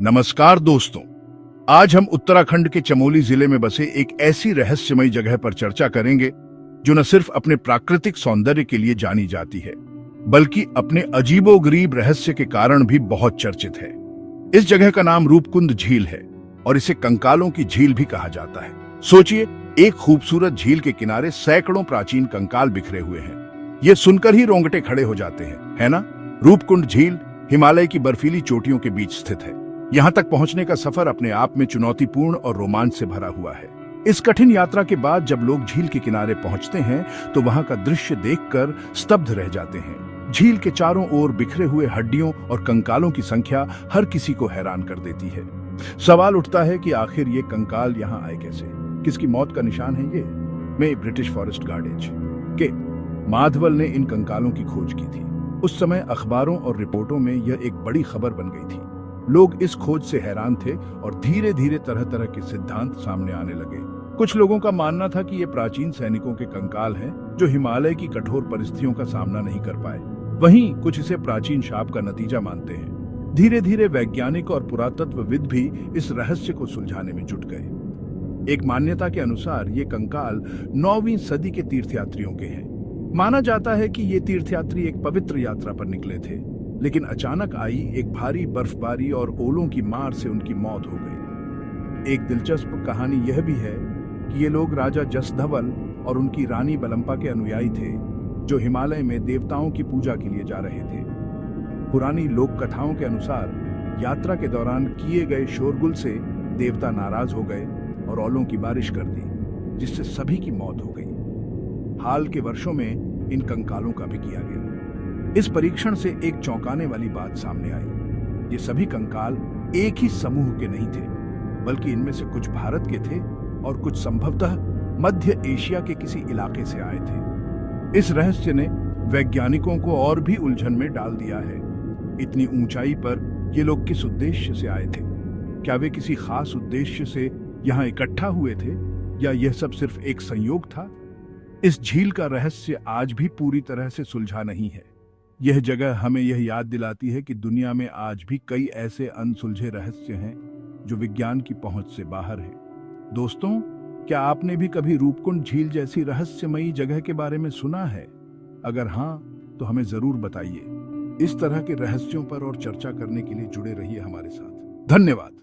नमस्कार दोस्तों, आज हम उत्तराखंड के चमोली जिले में बसे एक ऐसी रहस्यमयी जगह पर चर्चा करेंगे जो न सिर्फ अपने प्राकृतिक सौंदर्य के लिए जानी जाती है बल्कि अपने अजीबोगरीब रहस्य के कारण भी बहुत चर्चित है। इस जगह का नाम रूपकुंड झील है और इसे कंकालों की झील भी कहा जाता है। सोचिए, एक खूबसूरत झील के किनारे सैकड़ों प्राचीन कंकाल बिखरे हुए हैं। ये सुनकर ही रोंगटे खड़े हो जाते हैं, है ना? रूपकुंड झील हिमालय की बर्फीली चोटियों के बीच स्थित है। यहाँ तक पहुंचने का सफर अपने आप में चुनौतीपूर्ण और रोमांच से भरा हुआ है। इस कठिन यात्रा के बाद जब लोग झील के किनारे पहुंचते हैं तो वहां का दृश्य देखकर स्तब्ध रह जाते हैं। झील के चारों ओर बिखरे हुए हड्डियों और कंकालों की संख्या हर किसी को हैरान कर देती है। सवाल उठता है कि आखिर ये कंकाल यहाँ आए कैसे? किसकी मौत का निशान है ये? में ब्रिटिश फॉरेस्ट गार्ड के माधवल ने इन कंकालों की खोज की थी। उस समय अखबारों और रिपोर्टों में यह एक बड़ी खबर बन गई थी। लोग इस खोज से हैरान थे और धीरे धीरे तरह तरह के सिद्धांत सामने आने लगे। कुछ लोगों का मानना था कि ये प्राचीन सैनिकों के कंकाल हैं जो हिमालय की कठोर परिस्थितियों का सामना नहीं कर पाए। वहीं कुछ इसे प्राचीन शाप का नतीजा मानते हैं। धीरे धीरे वैज्ञानिक और पुरातत्वविद भी इस रहस्य को सुलझाने में जुट गए। एक मान्यता के अनुसार ये कंकाल 9वीं सदी के तीर्थयात्रियों के हैं। माना जाता है कि ये तीर्थयात्री एक पवित्र यात्रा पर निकले थे, लेकिन अचानक आई एक भारी बर्फबारी और ओलों की मार से उनकी मौत हो गई। एक दिलचस्प कहानी यह भी है कि ये लोग राजा जसधवल और उनकी रानी बलम्पा के अनुयायी थे जो हिमालय में देवताओं की पूजा के लिए जा रहे थे। पुरानी लोक कथाओं के अनुसार यात्रा के दौरान किए गए शोरगुल से देवता नाराज हो गए और ओलों की बारिश कर दी, जिससे सभी की मौत हो गई। हाल के वर्षों में इन कंकालों का भी किया गया। इस परीक्षण से एक चौंकाने वाली बात सामने आई। ये सभी कंकाल एक ही समूह के नहीं थे, बल्कि इनमें से कुछ भारत के थे और कुछ संभवतः मध्य एशिया के किसी इलाके से आए थे। इस रहस्य ने वैज्ञानिकों को और भी उलझन में डाल दिया है। इतनी ऊंचाई पर ये लोग किस उद्देश्य से आए थे? क्या वे किसी खास उद्देश्य से यहाँ इकट्ठा हुए थे या यह सब सिर्फ एक संयोग था? इस झील का रहस्य आज भी पूरी तरह से सुलझा नहीं है। यह जगह हमें यह याद दिलाती है कि दुनिया में आज भी कई ऐसे अनसुलझे रहस्य हैं जो विज्ञान की पहुंच से बाहर हैं। दोस्तों, क्या आपने भी कभी रूपकुंड झील जैसी रहस्यमयी जगह के बारे में सुना है? अगर हाँ, तो हमें जरूर बताइए। इस तरह के रहस्यों पर और चर्चा करने के लिए जुड़े रहिए हमारे साथ। धन्यवाद।